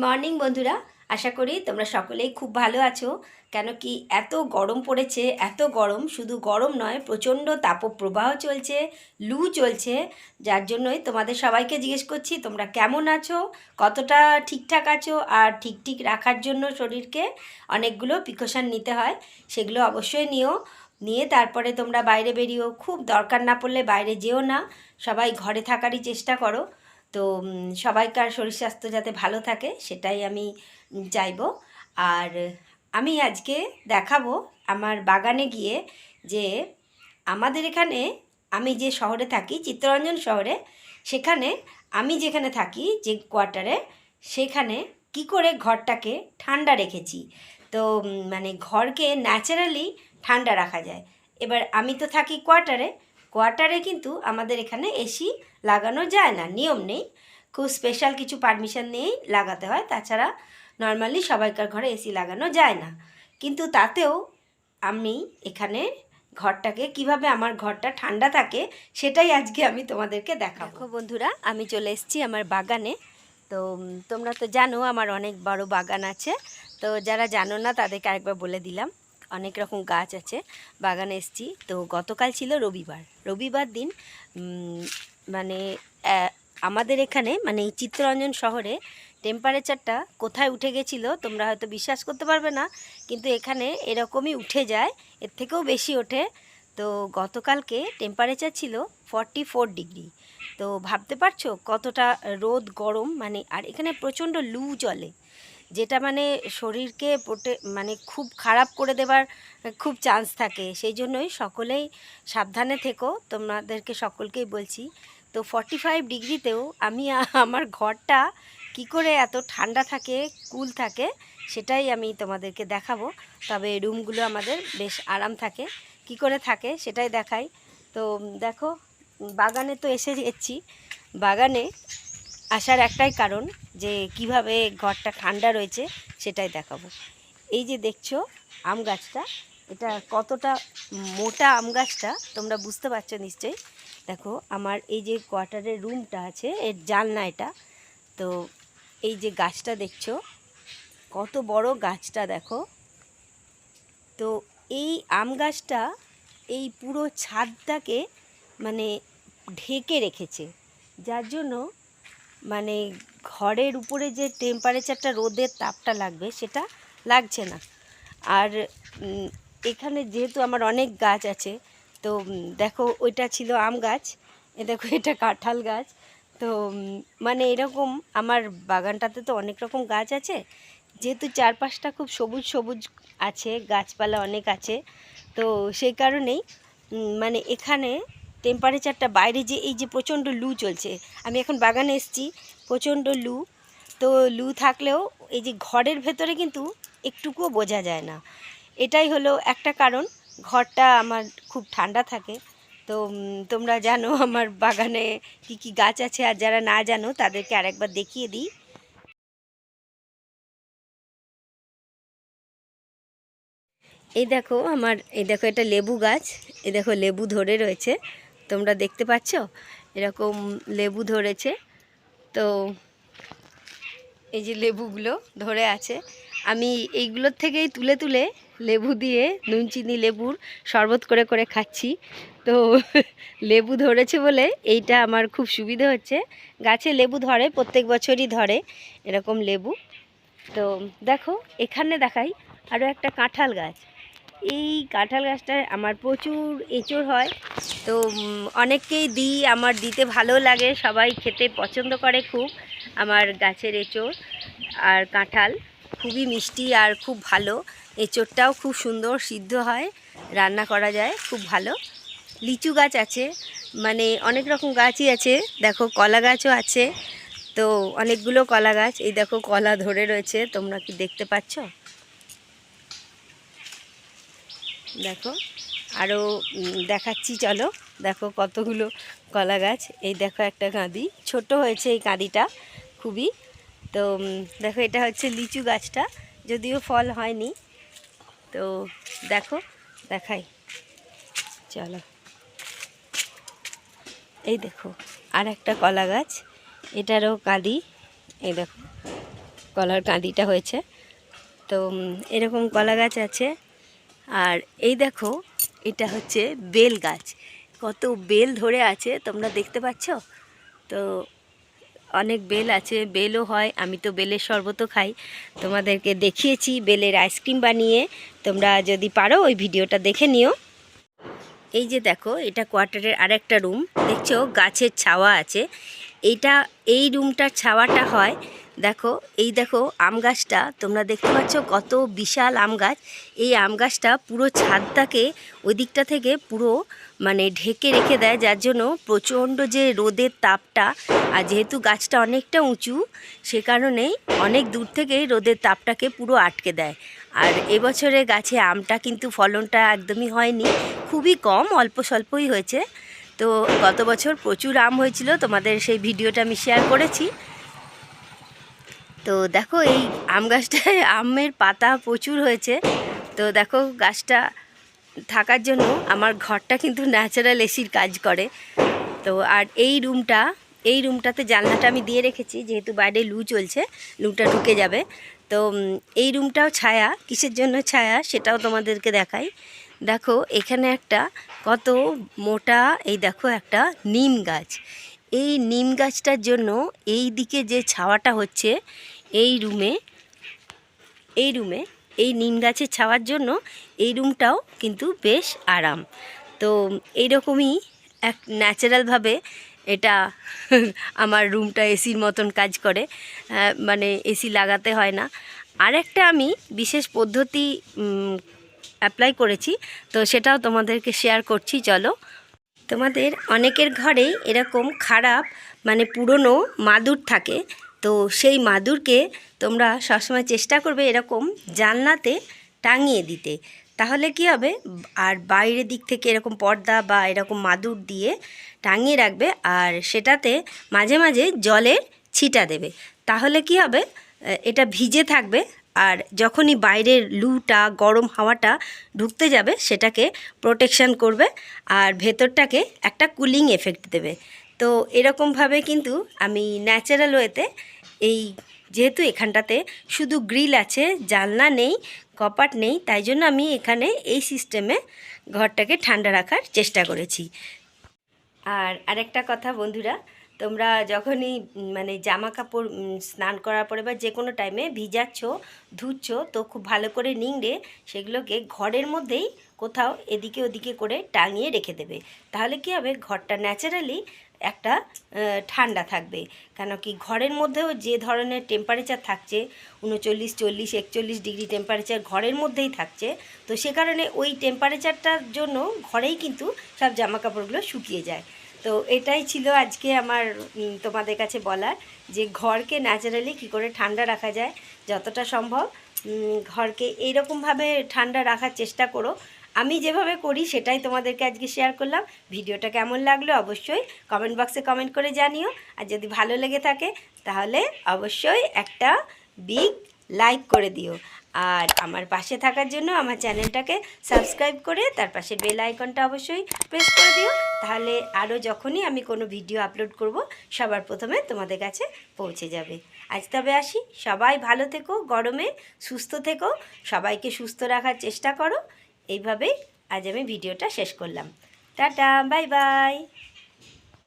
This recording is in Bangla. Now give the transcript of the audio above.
মর্নিং বন্ধুরা, আশা করি তোমরা সকলেই খুব ভালো আছো। কেন কি এত গরম পড়েছে, এত গরম, শুধু গরম নয়, প্রচণ্ড তাপপ্রবাহ চলছে, লু চলছে। যার জন্যই তোমাদের সবাইকে জিজ্ঞেস করছি তোমরা কেমন আছো, কতটা ঠিকঠাক আছো। আর ঠিক রাখার জন্য শরীরকে অনেকগুলো প্রিকশন নিতে হয়, সেগুলো অবশ্যই নিয়ে তারপরে তোমরা বাইরে বেরিয়েও, খুব দরকার না পড়লে বাইরে যেও না, সবাই ঘরে থাকারই চেষ্টা করো। তো সবাইকার শরীর স্বাস্থ্য যাতে ভালো থাকে সেটাই আমি চাইবো। আর আমি আজকে দেখাবো আমার বাগানে গিয়ে যে আমাদের এখানে, আমি যে শহরে থাকি চিত্তরঞ্জন শহরে, সেখানে আমি যেখানে থাকি যে কোয়ার্টারে, সেখানে কি করে ঘরটাকে ঠান্ডা রেখেছি। তো মানে ঘরকে ন্যাচারালি ঠান্ডা রাখা যায়। এবার আমি তো থাকি কোয়ার্টারে কিন্তু আমাদের এখানে এসি লাগানো যায় না, নিয়ম নেই, খুব স্পেশাল কিছু পারমিশন নিয়েই লাগাতে হয়, তাছাড়া নর্মালি সবাইকার ঘরে এসি লাগানো যায় না। কিন্তু তাতেও আমি এখানে ঘরটাকে কিভাবে, আমার ঘরটা ঠান্ডা থাকে, সেটাই আজকে আমি তোমাদেরকে দেখাবো। দেখো বন্ধুরা, আমি চলে এসেছি আমার বাগানে। তো তোমরা তো জানো আমার অনেক বড় বাগান আছে। তো যারা জানো না তাদেরকে আরেকবার বলে দিলাম, অনেক রকম গাছ আছে, বাগানে এসেছি। তো গতকাল ছিল রবিবার দিন, মানে আমাদের এখানে, মানে এই চিত্তরঞ্জন শহরে টেম্পারেচারটা কোথায় উঠে গেছিলো তোমরা হয়তো বিশ্বাস করতে পারবে না, কিন্তু এখানে এরকমই উঠে যায়, এর থেকেও বেশি ওঠে। তো গতকালকে টেম্পারেচার ছিল 44 ডিগ্রি। তো ভাবতে পারছো কতটা রোদ গরম, মানে আর এখানে প্রচণ্ড লু চলে, যেটা মানে শরীরকে মানে খুব খারাপ করে দেবার খুব চান্স থাকে। সেই জন্যই সকলেই সাবধানে থেকো, তোমাদেরকে সকলকেই বলছি। তো 45 ডিগ্রিতেও আমি আমার ঘরটা কি করে এত ঠান্ডা থাকে, কুল থাকে, সেটাই আমি তোমাদেরকে দেখাবো। তবে রুমগুলো আমাদের বেশ আরাম থাকে, কি করে থাকে সেটাই দেখাই। তো দেখো, বাগানে তো এসে গেছি। বাগানে আসার একটাই কারণ যে কিভাবে ঘরটা ঠান্ডা রয়েছে সেটাই দেখাবো। এই যে দেখছো আম গাছটা, এটা কতটা মোটা আম গাছটা তোমরা বুঝতে পারছো নিশ্চয়ই। দেখো আমার এই যে কোয়ার্টারের রুমটা আছে, এর জানলা এটা। তো এই যে গাছটা দেখছো, কত বড় গাছটা দেখো। তো এই আম গাছটা এই পুরো ছাদটাকে মানে ঢেকে রেখেছে, যার জন্য মানে ঘরের উপরে যে টেম্পারেচারটা, রোদের তাপটা লাগবে, সেটা লাগছে না। আর এখানে যেহেতু আমার অনেক গাছ আছে, তো দেখো ওইটা ছিল আম গাছ, দেখো এটা কাঁঠাল গাছ। তো মানে এরকম আমার বাগানটাতে তো অনেক রকম গাছ আছে, যেহেতু চারপাশটা খুব সবুজ সবুজ আছে, গাছপালা অনেক আছে। তো সেই কারণেই মানে এখানে টেম্পারেচারটা, বাইরে যে এই যে প্রচণ্ড লু চলছে, আমি এখন বাগানে এসেছি, প্রচণ্ড লু। তো লু থাকলেও এই যে ঘরের ভেতরে কিন্তু একটুকুও বোঝা যায় না। এটাই হলো একটা কারণ, ঘরটা আমার খুব ঠান্ডা থাকে। তো তোমরা জানো আমার বাগানে কি কি গাছ আছে, আর যারা না জানো তাদেরকে আরেকবার দেখিয়ে দিই। এই দেখো এটা লেবু গাছ, এই দেখো লেবু ধরে রয়েছে, তোমরা দেখতে পাচ্ছ এরকম লেবু ধরেছে। তো এই যে লেবুগুলো ধরে আছে, আমি এইগুলোর থেকেই তুলে তুলে লেবু দিয়ে নুন চিনি লেবুর শরবত করে করে খাচ্ছি। তো লেবু ধরেছে বলে এইটা আমার খুব সুবিধে হচ্ছে। গাছে লেবু ধরে, প্রত্যেক বছরই ধরে এরকম লেবু। তো দেখো এখানে দেখাই আরও একটা কাঁঠাল গাছ। এই কাঁঠাল গাছটায় আমার প্রচুর এঁচোড় হয়। তো অনেককেই দিই, আমার দিতে ভালো লাগে, সবাই খেতে পছন্দ করে খুব আমার গাছের এঁচোড়। আর কাঁঠাল খুবই মিষ্টি আর খুব ভালো, এঁচোড়টাও খুব সুন্দর সিদ্ধ হয়, রান্না করা যায় খুব ভালো। লিচু গাছ আছে, মানে অনেক রকম গাছই আছে, দেখো কলা গাছও আছে। তো অনেকগুলো কলা গাছ, এই দেখো কলা ধরে রয়েছে, তোমরা কি দেখতে পাচ্ছ? দেখো আরও দেখাচ্ছি, চলো। দেখো কতগুলো কলা গাছ, এই দেখো একটা কাঁদি ছোট হয়েছে, এই কাঁদিটা খুবই। তো দেখো এটা হচ্ছে লিচু গাছটা, যদিও ফল হয়নি। তো দেখো দেখাই, চলো। এই দেখো আর একটা কলা গাছ, এটারও কাঁদি, এই দেখো কলার কাঁদিটা হয়েছে। তো এরকম কলা গাছ আছে। আর এই দেখো, এটা হচ্ছে বেল গাছ, কত বেল ধরে আছে তোমরা দেখতে পাচ্ছ। তো অনেক বেল আছে, বেলও হয়। আমি তো বেলের শরবতও খাই, তোমাদেরকে দেখিয়েছি বেলের আইসক্রিম বানিয়ে। তোমরা যদি পারো ওই ভিডিওটা দেখে নিও। এই যে দেখো, এটা কোয়ার্টারের আরেকটা রুম, দেখছো গাছের ছাওয়া আছে। এই রুমটার ছাওয়াটা হয়, দেখো এই দেখো আম গাছটা তোমরা দেখতে পাচ্ছ, কত বিশাল আম গাছ। এই আম গাছটা পুরো ছাদটাকে ওই দিকটা থেকে পুরো মানে ঢেকে রেখে দেয়, যার জন্য প্রচণ্ড যে রোদের তাপটা, আর যেহেতু গাছটা অনেকটা উঁচু, সে কারণেই অনেক দূর থেকে রোদের তাপটাকে পুরো আটকে দেয়। আর এবছরে গাছে আমটা কিন্তু ফলনটা একদমই হয়নি, খুবই কম, অল্প স্বল্পই হয়েছে। তো গত বছর প্রচুর আম হয়েছিল, তোমাদের সেই ভিডিওটা আমি শেয়ার করেছি। তো দেখো এই আম গাছটায় আমের পাতা প্রচুর হয়েছে। তো দেখো গাছটা থাকার জন্য আমার ঘরটা কিন্তু ন্যাচারাল এসির কাজ করে। তো আর এই রুমটাতে জানলাটা আমি দিয়ে রেখেছি, যেহেতু বাইরে লু চলছে, লুটা ঢুকে যাবে। তো এই রুমটাও ছায়া, কিসের জন্য ছায়া সেটাও তোমাদেরকে দেখাই। দেখো এখানে একটা কত মোটা, এই দেখো একটা নিম গাছ। এই নিম গাছটার জন্য এই দিকে যে ছাওয়াটা হচ্ছে এই রুমে এই নিম গাছের ছাওয়ার জন্য এই রুমটাও কিন্তু বেশ আরাম। তো এইরকমই এক ন্যাচারালভাবে এটা আমার রুমটা এসির মতন কাজ করে, মানে এসি লাগাতে হয় না। আরেকটা আমি বিশেষ পদ্ধতি অ্যাপ্লাই করেছি, তো সেটাও তোমাদেরকে শেয়ার করছি। চলো, তোমাদের অনেকের ঘরেই এরকম খারাপ মানে পুরনো মাদুর থাকে। তো সেই মাদুরকে তোমরা সবসময় চেষ্টা করবে এরকম জানলাতে টাঙিয়ে দিতে, তাহলে কি হবে, আর বাইরের দিক থেকে এরকম পর্দা বা এরকম মাদুর দিয়ে টাঙিয়ে রাখবে, আর সেটাতে মাঝে মাঝে জলের ছিটা দেবে। তাহলে কি হবে, এটা ভিজে থাকবে, আর যখনই বাইরের লুটা গরম হাওয়াটা ঢুকতে যাবে সেটাকে প্রোটেকশান করবে, আর ভেতরটাকে একটা কুলিং এফেক্ট দেবে। তো এরকমভাবে কিন্তু আমি ন্যাচারাল ওয়েতে, এই যেহেতু এখানটাতে শুধু গ্রিল আছে, জানলা নেই, কপাট নেই, তাই জন্য আমি এখানে এই সিস্টেমে ঘরটাকে ঠান্ডা রাখার চেষ্টা করেছি। আর আরেকটা কথা বন্ধুরা, তোমরা যখনই মানে জামা কাপড় স্নান করার পরে বা যে কোনো টাইমে ভিজাচ্ছ, ধুচ্ছ, তো খুব ভালো করে নিংড়ে সেগুলোকে ঘরের মধ্যেই কোথাও এদিকে ওদিকে করে টাঙিয়ে রেখে দেবে। তাহলে কি হবে, ঘরটা ন্যাচারালি একটা ঠান্ডা থাকবে। কেন কি ঘরের মধ্যেও যে ধরনের টেম্পারেচার থাকছে, 39, 40, 41 ডিগ্রি টেম্পারেচার ঘরের মধ্যেই থাকছে। তো সে কারণে ওই টেম্পারেচারটার জন্য ঘরেই কিন্তু সব জামা কাপড়গুলো শুকিয়ে যায়। তো এটাই ছিল আজকে আমার তোমাদের কাছে বলার, যে ঘরকে ন্যাচারালি কী করে ঠান্ডা রাখা যায়। যতটা সম্ভব ঘরকে এইরকমভাবে ঠান্ডা রাখার চেষ্টা করো। আমি যেভাবে করি সেটাই তোমাদেরকে আজকে শেয়ার করলাম। ভিডিওটা কেমন লাগলো অবশ্যই কমেন্ট বক্সে কমেন্ট করে জানিও। আর যদি ভালো লেগে থাকে তাহলে অবশ্যই একটা বিগ লাইক করে দিও। আর আমার পাশে থাকার জন্য আমার চ্যানেলটাকে সাবস্ক্রাইব করে তার পাশে বেল আইকনটা অবশ্যই প্রেস করে দিও। তাহলে আরও যখনই আমি কোনো ভিডিও আপলোড করব সবার প্রথমে তোমাদের কাছে পৌঁছে যাবে। আজ তবে আসি, সবাই ভালো থেকো, গরমে সুস্থ থেকো, সবাইকে সুস্থ রাখার চেষ্টা করো। এইভাবেই আজ আমি ভিডিওটা শেষ করলাম। Tata, bye bye.